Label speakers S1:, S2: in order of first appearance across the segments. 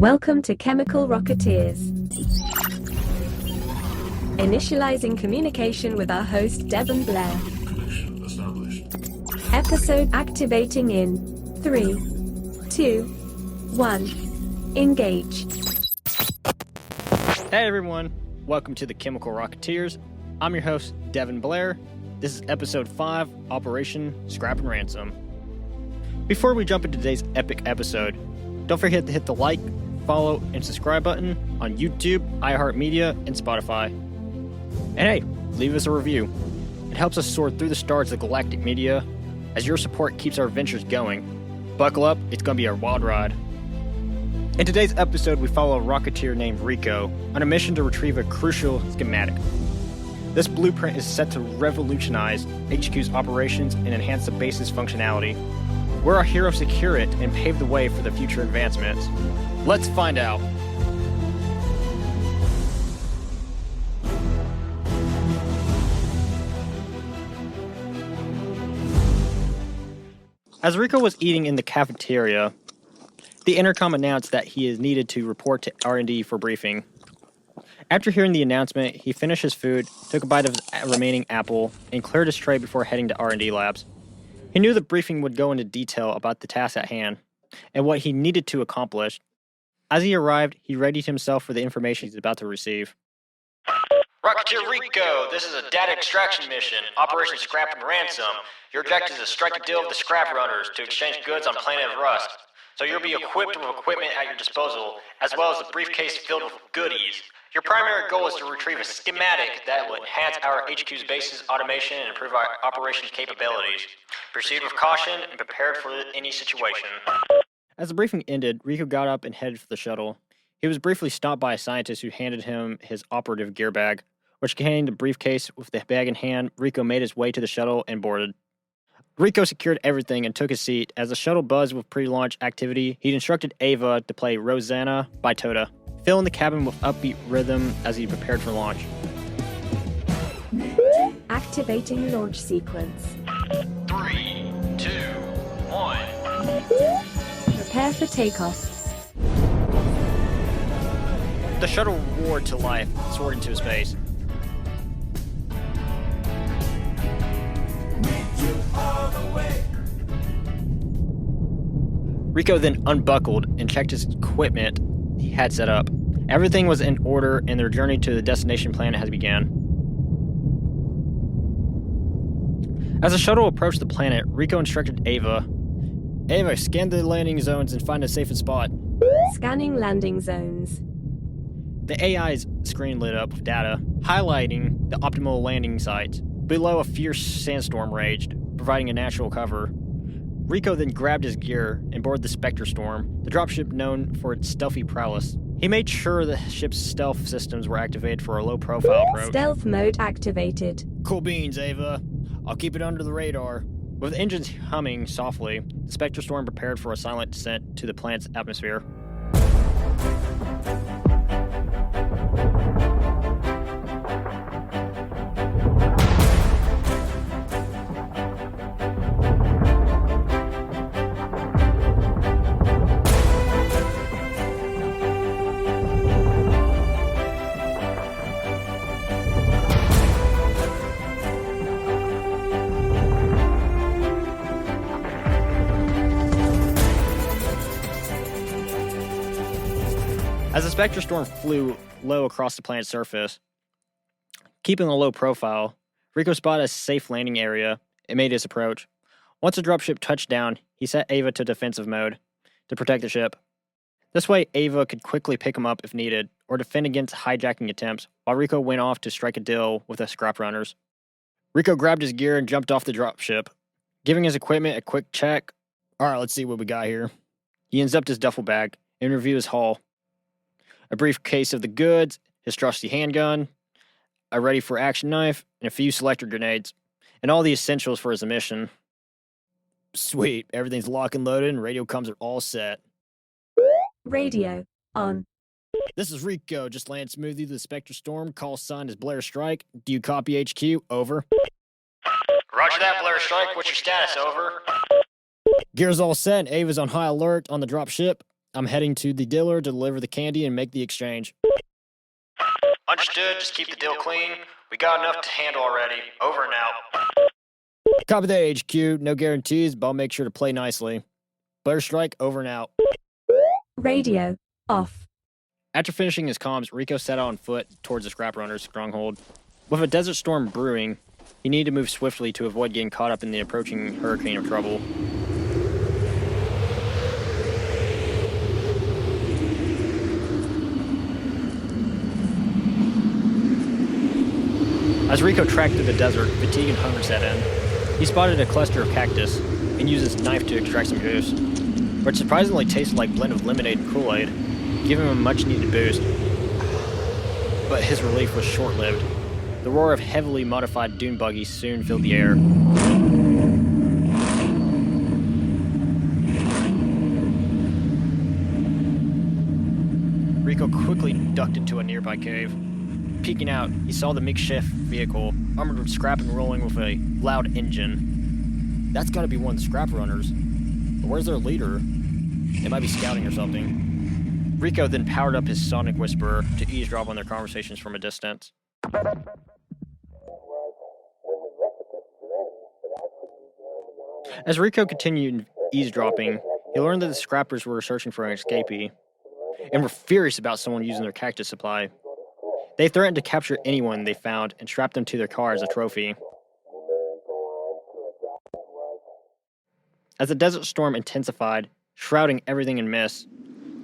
S1: Welcome to Chemical Rocketeers. Initializing communication with our host, Devon Blair.
S2: Connection established.
S1: Episode activating in 3, 2, 1. Engage.
S3: Hey everyone, welcome to the Chemical Rocketeers. I'm your host, Devon Blair. This is episode 5, Operation Scrap Ransom. Before we jump into today's epic episode, don't forget to hit the like, follow, and subscribe button on YouTube, iHeartMedia, and Spotify. And hey, leave us a review. It helps us soar through the stars of galactic media as your support keeps our ventures going. Buckle up, it's going to be a wild ride. In today's episode, we follow a Rocketeer named Rico on a mission to retrieve a crucial schematic. This blueprint is set to revolutionize HQ's operations and enhance the base's functionality. Will our hero secure it and pave the way for the future advancements? Let's find out. As Rico was eating in the cafeteria, the intercom announced that he is needed to report to R&D for briefing. After hearing the announcement, he finished his food, took a bite of his remaining apple, and cleared his tray before heading to R&D labs. He knew the briefing would go into detail about the task at hand and what he needed to accomplish. As he arrived, he readied himself for the information he's about to receive.
S4: Rocketeer Rico, this is a data extraction mission, Operation Scrap Ransom. Your objective is to strike a deal with the scrap runners to exchange goods on Planet of Rust. So you'll be equipped with equipment at your disposal, as well as a briefcase filled with goodies. Your primary goal is to retrieve a schematic that will enhance our HQ's base's automation and improve our operations capabilities. Proceed with caution and prepared for any situation.
S3: As the briefing ended, Rico got up and headed for the shuttle. He was briefly stopped by a scientist who handed him his operative gear bag, which contained the briefcase. With the bag in hand, Rico made his way to the shuttle and boarded. Rico secured everything and took his seat. As the shuttle buzzed with pre-launch activity, he instructed Ava to play Rosanna by Tota, filling the cabin with upbeat rhythm as he prepared for launch.
S1: Activating launch sequence.
S4: 3, 2, 1.
S1: Prepare for takeoff.
S3: The shuttle roared to life, soared into space. Rico then unbuckled and checked his equipment he had set up. Everything was in order and their journey to the destination planet had begun. As the shuttle approached the planet, Rico instructed Ava, scan the landing zones and find a safe spot.
S1: Scanning landing zones.
S3: The AI's screen lit up with data, highlighting the optimal landing sites. Below, a fierce sandstorm raged, providing a natural cover. Rico then grabbed his gear and boarded the Spectre Storm, the dropship known for its stealthy prowess. He made sure the ship's stealth systems were activated for a low-profile approach.
S1: Stealth mode activated.
S3: Cool beans, Ava. I'll keep it under the radar. With engines humming softly, the Spectre Storm prepared for a silent descent to the planet's atmosphere. As the Spectre Storm flew low across the planet's surface, keeping a low profile, Rico spotted a safe landing area and made his approach. Once the dropship touched down, he set Ava to defensive mode to protect the ship. This way, Ava could quickly pick him up if needed, or defend against hijacking attempts, while Rico went off to strike a deal with the scrap runners. Rico grabbed his gear and jumped off the dropship, giving his equipment a quick check. Alright, let's see what we got here. He unzipped his duffel bag and reviewed his haul. A briefcase of the goods, his trusty handgun, a ready-for-action knife, and a few selector grenades, and all the essentials for his mission. Sweet, everything's locked and loaded, and radio comms are all set.
S1: Radio on.
S3: This is Rico, just landed smoothly to the Spectre Storm, call sign is Blair Strike. Do you copy HQ? Over.
S4: Roger that, Blair Strike. What's your status? Over.
S3: Gear's all set, and Ava's on high alert on the drop ship. I'm heading to the dealer to deliver the candy and make the exchange.
S4: Understood, just keep the deal clean. We got enough to handle already. Over and out.
S3: Copy the HQ. No guarantees, but I'll make sure to play nicely. Butter strike, over and out.
S1: Radio off.
S3: After finishing his comms, Rico set out on foot towards the Scrap Runners' stronghold. With a desert storm brewing, he needed to move swiftly to avoid getting caught up in the approaching hurricane of trouble. As Rico tracked through the desert, fatigue and hunger set in. He spotted a cluster of cactus and used his knife to extract some juice, which surprisingly tasted like a blend of lemonade and Kool-Aid, giving him a much-needed boost. But his relief was short-lived. The roar of heavily modified dune buggies soon filled the air. Rico quickly ducked into a nearby cave. Peeking out, he saw the makeshift vehicle, armored with scrap and rolling with a loud engine. That's gotta be one of the Scrap Runners. But where's their leader? They might be scouting or something. Rico then powered up his sonic whisperer to eavesdrop on their conversations from a distance. As Rico continued eavesdropping, he learned that the scrappers were searching for an escapee, and were furious about someone using their cactus supply. They threatened to capture anyone they found and strap them to their car as a trophy. As the desert storm intensified, shrouding everything in mist,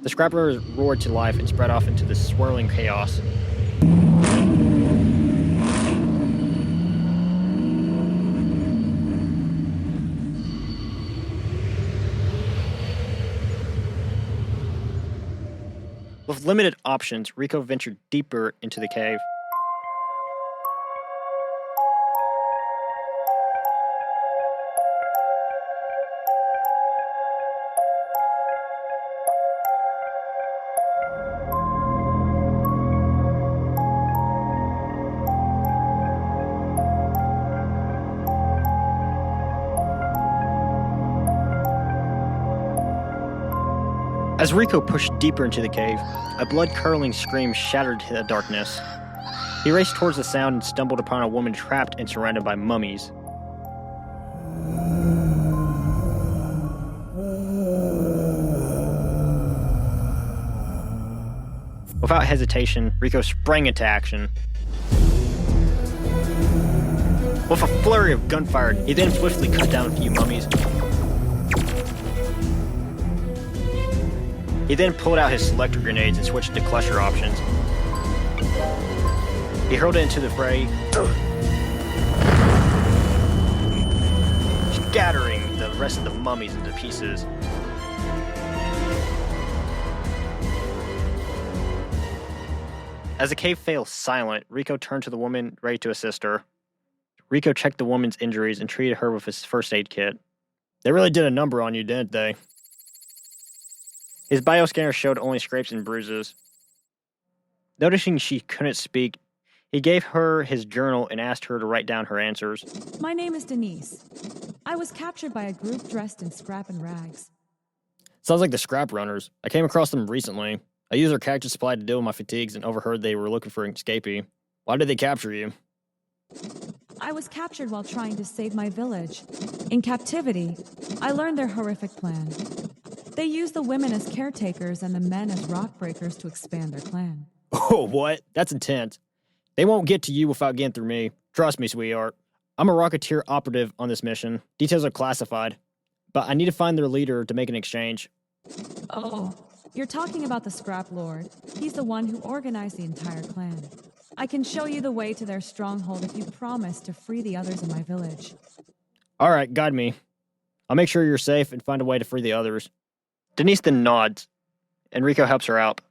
S3: the scrappers roared to life and spread off into the swirling chaos. With limited options, Rico ventured deeper into the cave. As Rico pushed deeper into the cave, a blood-curdling scream shattered the darkness. He raced towards the sound and stumbled upon a woman trapped and surrounded by mummies. Without hesitation, Rico sprang into action. With a flurry of gunfire, he then swiftly cut down a few mummies. He then pulled out his selector grenades and switched to cluster options. He hurled it into the fray, scattering the rest of the mummies into pieces. As the cave fell silent, Rico turned to the woman, ready to assist her. Rico checked the woman's injuries and treated her with his first aid kit. They really did a number on you, didn't they? His bioscanner showed only scrapes and bruises. Noticing she couldn't speak, he gave her his journal and asked her to write down her answers.
S5: My name is Denise. I was captured by a group dressed in scrap and rags.
S3: Sounds like the Scrap Runners. I came across them recently. I used their cactus supply to deal with my fatigues and overheard they were looking for an escapee. Why did they capture you?
S5: I was captured while trying to save my village. In captivity, I learned their horrific plan. They use the women as caretakers and the men as rock breakers to expand their clan.
S3: Oh, what? That's intense. They won't get to you without getting through me. Trust me, sweetheart. I'm a Rocketeer operative on this mission. Details are classified. But I need to find their leader to make an exchange.
S5: Oh, you're talking about the Scrap Lord. He's the one who organized the entire clan. I can show you the way to their stronghold if you promise to free the others in my village.
S3: All right, guide me. I'll make sure you're safe and find a way to free the others. Denise then nods, and Rico helps her out.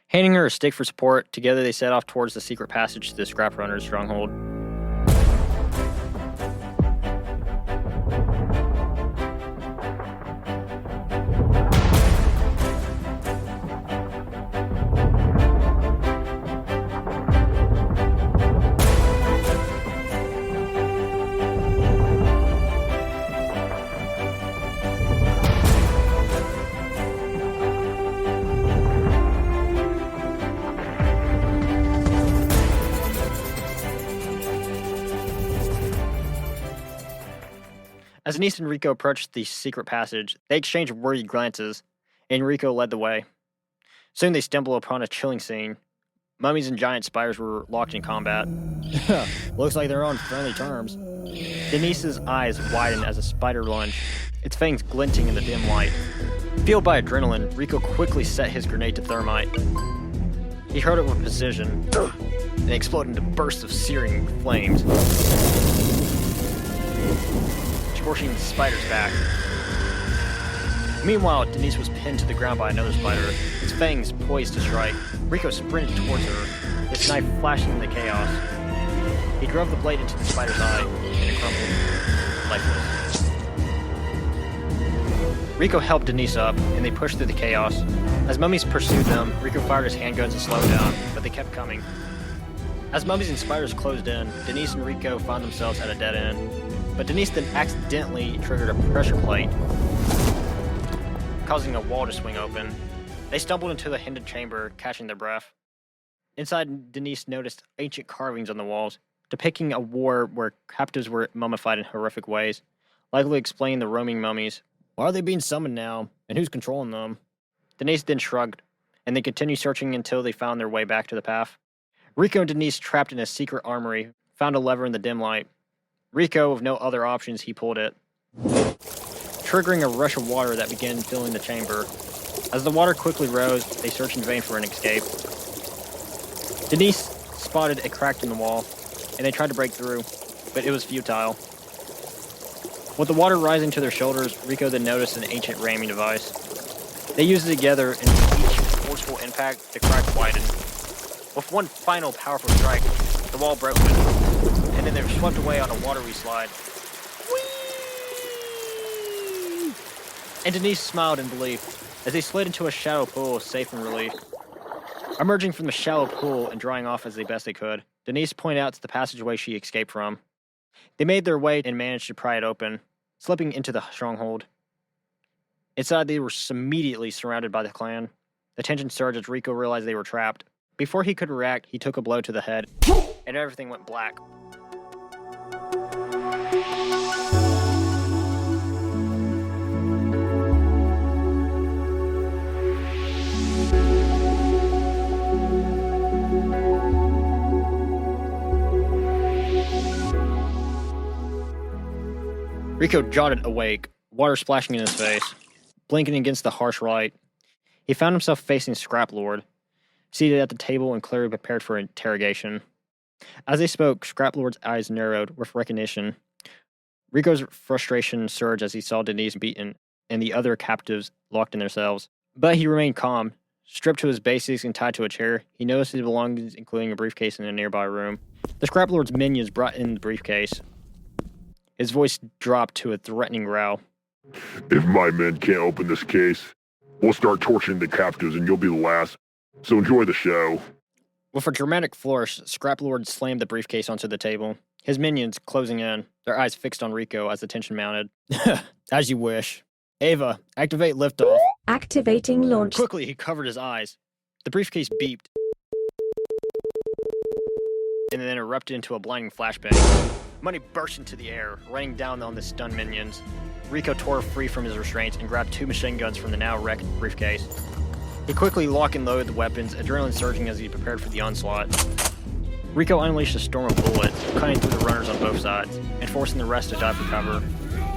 S3: Handing her a stick for support, together they set off towards the secret passage to the Scrap Runner's stronghold. As Denise and Rico approached the secret passage, they exchanged worried glances, and Rico led the way. Soon they stumbled upon a chilling scene. Mummies and giant spiders were locked in combat. Looks like they're on friendly terms. Denise's eyes widened as a spider lunged, its fangs glinting in the dim light. Fueled by adrenaline, Rico quickly set his grenade to thermite. He hurled it with precision, and it exploded into bursts of searing flames, scorching the spider's back. Meanwhile, Denise was pinned to the ground by another spider, its fangs poised to strike. Rico sprinted towards her, his knife flashing in the chaos. He drove the blade into the spider's eye, and it crumbled, lifeless. Rico helped Denise up, and they pushed through the chaos. As mummies pursued them, Rico fired his handguns to slow down, but they kept coming. As mummies and spiders closed in, Denise and Rico found themselves at a dead end. But Denise then accidentally triggered a pressure plate, causing a wall to swing open. They stumbled into the hidden chamber, catching their breath. Inside, Denise noticed ancient carvings on the walls, depicting a war where captives were mummified in horrific ways, likely explaining the roaming mummies. Why are they being summoned now, and who's controlling them? Denise then shrugged, and they continued searching until they found their way back to the path. Rico and Denise, trapped in a secret armory, found a lever in the dim light. Rico, with no other options, he pulled it, triggering a rush of water that began filling the chamber. As the water quickly rose, they searched in vain for an escape. Denise spotted a crack in the wall, and they tried to break through, but it was futile. With the water rising to their shoulders, Rico then noticed an ancient ramming device. They used it together, and with each forceful impact, the crack widened. With one final powerful strike, the wall broke open, and then they were swept away on a watery slide. Whee! And Denise smiled in belief as they slid into a shallow pool, safe and relief. Emerging from the shallow pool and drying off as best they could, Denise pointed out to the passageway she escaped from. They made their way and managed to pry it open, slipping into the stronghold. Inside, they were immediately surrounded by the clan. The tension surged as Rico realized they were trapped. Before he could react, he took a blow to the head, and everything went black. Rico jotted awake, water splashing in his face, blinking against the harsh light. He found himself facing Scrap Lord, seated at the table and clearly prepared for interrogation. As they spoke, Scrap Lord's eyes narrowed with recognition. Rico's frustration surged as he saw Denise beaten and the other captives locked in their cells. But he remained calm. Stripped to his basics and tied to a chair, he noticed his belongings, including a briefcase in a nearby room. The Scrap Lord's minions brought in the briefcase. His voice dropped to a threatening growl.
S2: If my men can't open this case, we'll start torturing the captives and you'll be the last. So enjoy the show.
S3: With a dramatic flourish, Scrap Lord slammed the briefcase onto the table, his minions closing in, their eyes fixed on Rico as the tension mounted. As you wish. Ava, activate liftoff.
S1: Activating launch.
S3: Quickly, he covered his eyes. The briefcase beeped, and then erupted into a blinding flashbang. Money burst into the air, raining down on the stunned minions. Rico tore free from his restraints and grabbed 2 machine guns from the now wrecked briefcase. He quickly locked and loaded the weapons, adrenaline surging as he prepared for the onslaught. Rico unleashed a storm of bullets, cutting through the runners on both sides, and forcing the rest to dive for cover.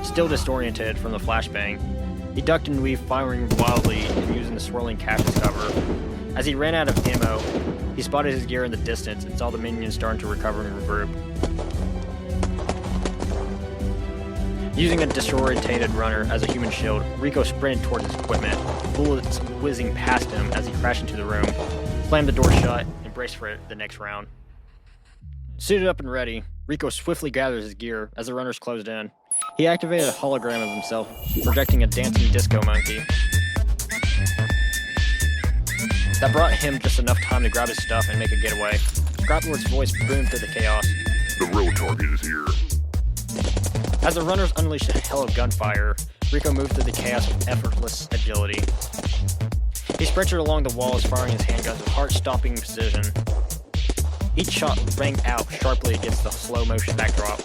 S3: Still disoriented from the flashbang, he ducked and weaved, firing wildly and using the swirling cash as cover. As he ran out of ammo, he spotted his gear in the distance and saw the minions starting to recover and regroup. Using a disorientated runner as a human shield, Rico sprinted towards his equipment, bullets whizzing past him as he crashed into the room, slammed the door shut, and braced for the next round. Suited up and ready, Rico swiftly gathered his gear as the runners closed in. He activated a hologram of himself, projecting a dancing disco monkey. That brought him just enough time to grab his stuff and make a getaway. Scrap Lord's voice boomed through the chaos.
S2: The real target is here.
S3: As the runners unleashed a hail of gunfire, Rico moved through the chaos with effortless agility. He sprinted along the walls, firing his handguns with heart-stopping precision. Each shot rang out sharply against the slow-motion backdrop,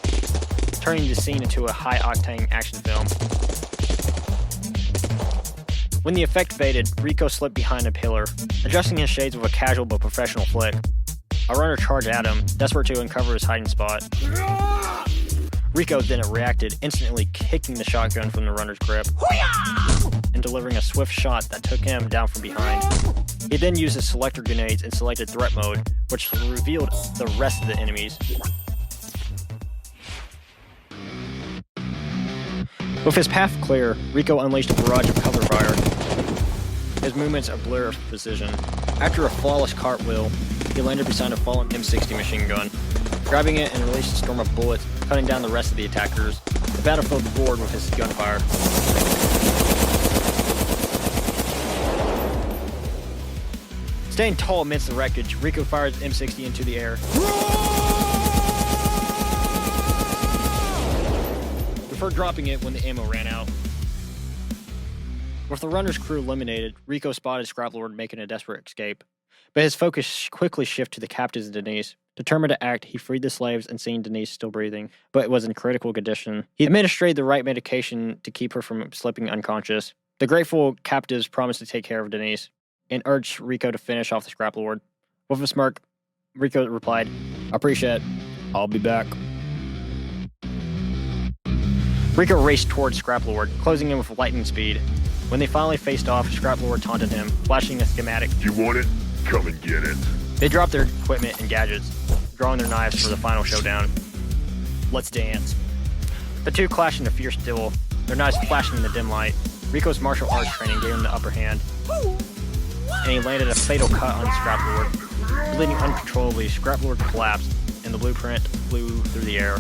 S3: turning the scene into a high-octane action film. When the effect faded, Rico slipped behind a pillar, adjusting his shades with a casual but professional flick. A runner charged at him, desperate to uncover his hiding spot. Rico then reacted, instantly kicking the shotgun from the runner's grip and delivering a swift shot that took him down from behind. He then used his selector grenades and selected threat mode, which revealed the rest of the enemies. With his path clear, Rico unleashed a barrage of cover fire. His movements a blur of precision. After a flawless cartwheel, he landed beside a fallen M60 machine gun. Grabbing it and released a storm of bullets, cutting down the rest of the attackers. The battlefield roared with his gunfire. Staying tall amidst the wreckage, Rico fired his M60 into the air. Before dropping it when the ammo ran out. With the runner's crew eliminated, Rico spotted Scrap Lord making a desperate escape. But his focus quickly shifted to the captives and Denise. Determined to act, he freed the slaves and seeing Denise still breathing, but was in critical condition. He administered the right medication to keep her from slipping unconscious. The grateful captives promised to take care of Denise and urged Rico to finish off the Scrap Lord. With a smirk, Rico replied, "I appreciate it. I'll be back." Rico raced towards Scrap Lord, closing in with lightning speed. When they finally faced off, Scrap Lord taunted him, flashing a schematic.
S2: You want it? Come and get it.
S3: They dropped their equipment and gadgets, drawing their knives for the final showdown. Let's dance. The two clashed in a fierce duel, their knives flashing in the dim light. Rico's martial arts training gave him the upper hand, and he landed a fatal cut on Scrap Lord. Bleeding uncontrollably, Scrap Lord collapsed, and the blueprint flew through the air.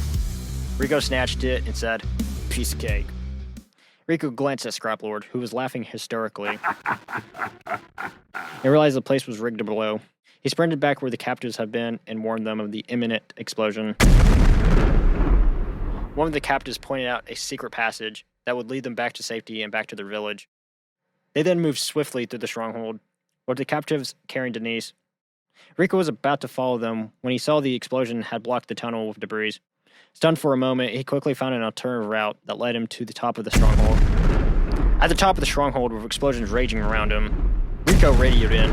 S3: Rico snatched it and said, "Piece of cake." Rico glanced at Scrap Lord, who was laughing hysterically. He realized the place was rigged below. He sprinted back where the captives had been and warned them of the imminent explosion. One of the captives pointed out a secret passage that would lead them back to safety and back to their village. They then moved swiftly through the stronghold, with the captives carrying Denise. Rico was about to follow them when he saw the explosion had blocked the tunnel with debris. Stunned for a moment, he quickly found an alternative route that led him to the top of the stronghold. At the top of the stronghold, with explosions raging around him, Rico radioed in.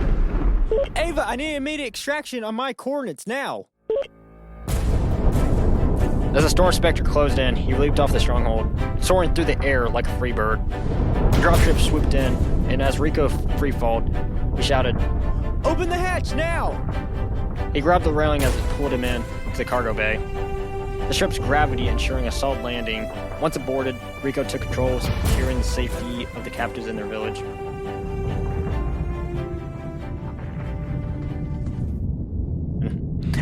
S3: "Ava, I need immediate extraction on my coordinates now." As the storm specter closed in, he leaped off the stronghold, soaring through the air like a free bird. The dropship swooped in, and as Rico freefalled, he shouted, "Open the hatch now!" He grabbed the railing as it pulled him in to the cargo bay. The ship's gravity ensuring a solid landing. Once aborted, Rico took control, securing the safety of the captives in their village.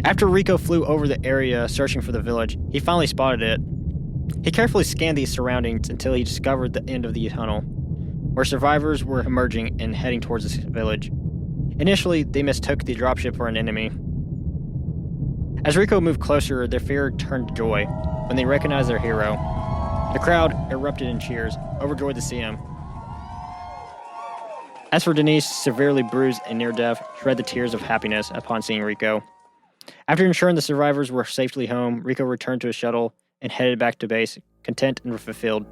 S3: After Rico flew over the area searching for the village, he finally spotted it. He carefully scanned the surroundings until he discovered the end of the tunnel, where survivors were emerging and heading towards this village. Initially, they mistook the dropship for an enemy. As Rico moved closer, their fear turned to joy when they recognized their hero. The crowd erupted in cheers, overjoyed to see him. As for Denise, severely bruised and near death, she shed the tears of happiness upon seeing Rico. After ensuring the survivors were safely home, Rico returned to his shuttle and headed back to base, content and fulfilled.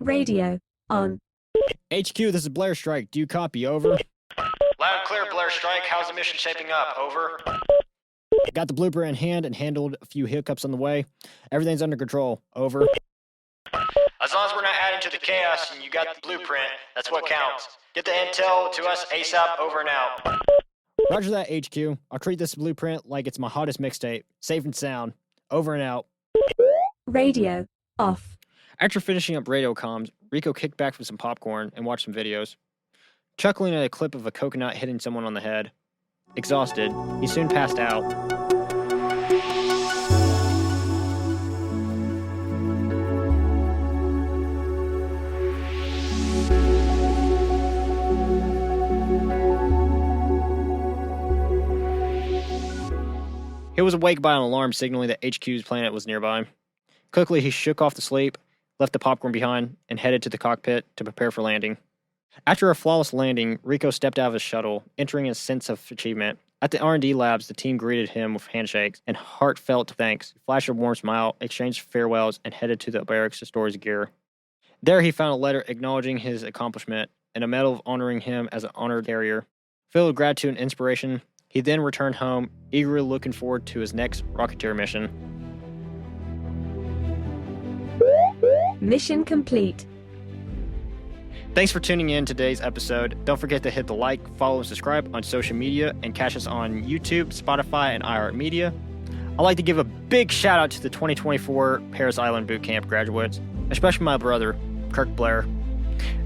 S1: Radio on.
S3: HQ, this is Blair Strike. Do you copy? Over.
S4: Loud and clear, Blair Strike. How's the mission shaping up? Over.
S3: Got the blueprint in hand and handled a few hiccups on the way. Everything's under control. Over.
S4: As long as we're not adding to the chaos and you got the blueprint, that's what counts. Get the intel to us ASAP. Over and out.
S3: Roger that, HQ. I'll treat this blueprint like it's my hottest mixtape. Safe and sound. Over and out.
S1: Radio off.
S3: After finishing up radio comms, Rico kicked back for some popcorn and watched some videos. Chuckling at a clip of a coconut hitting someone on the head. Exhausted, he soon passed out. He was was awake by an alarm signaling that HQ's planet was nearby. Quickly, he shook off the sleep, left the popcorn behind, and headed to the cockpit to prepare for landing. After a flawless landing, Rico stepped out of his shuttle, entering a sense of achievement. At the R&D labs, the team greeted him with handshakes and heartfelt thanks. He flashed a warm smile, exchanged farewells, and headed to the barracks to store his gear. There, he found a letter acknowledging his accomplishment and a medal honoring him as an honored carrier. Filled with gratitude and inspiration, he then returned home, eagerly looking forward to his next Rocketeer mission.
S1: Mission complete.
S3: Thanks for tuning in to today's episode. Don't forget to hit the like, follow, and subscribe on social media, and catch us on YouTube, Spotify, and iHeartMedia. I'd like to give a big shout out to the 2024 Paris Island Boot Camp graduates, especially my brother, Kirk Blair.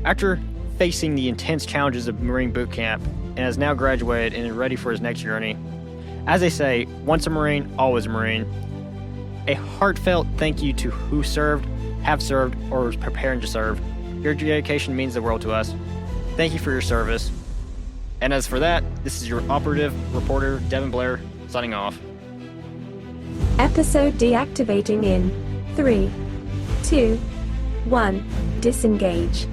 S3: After facing the intense challenges of Marine Boot Camp, and has now graduated and is ready for his next journey. As they say, once a Marine, always a Marine. A heartfelt thank you to who served, have served, or is preparing to serve. Your dedication means the world to us. Thank you for your service. And as for that, this is your operative reporter, Devin Blair, signing off.
S1: Episode deactivating in 3, 2, 1. Disengage.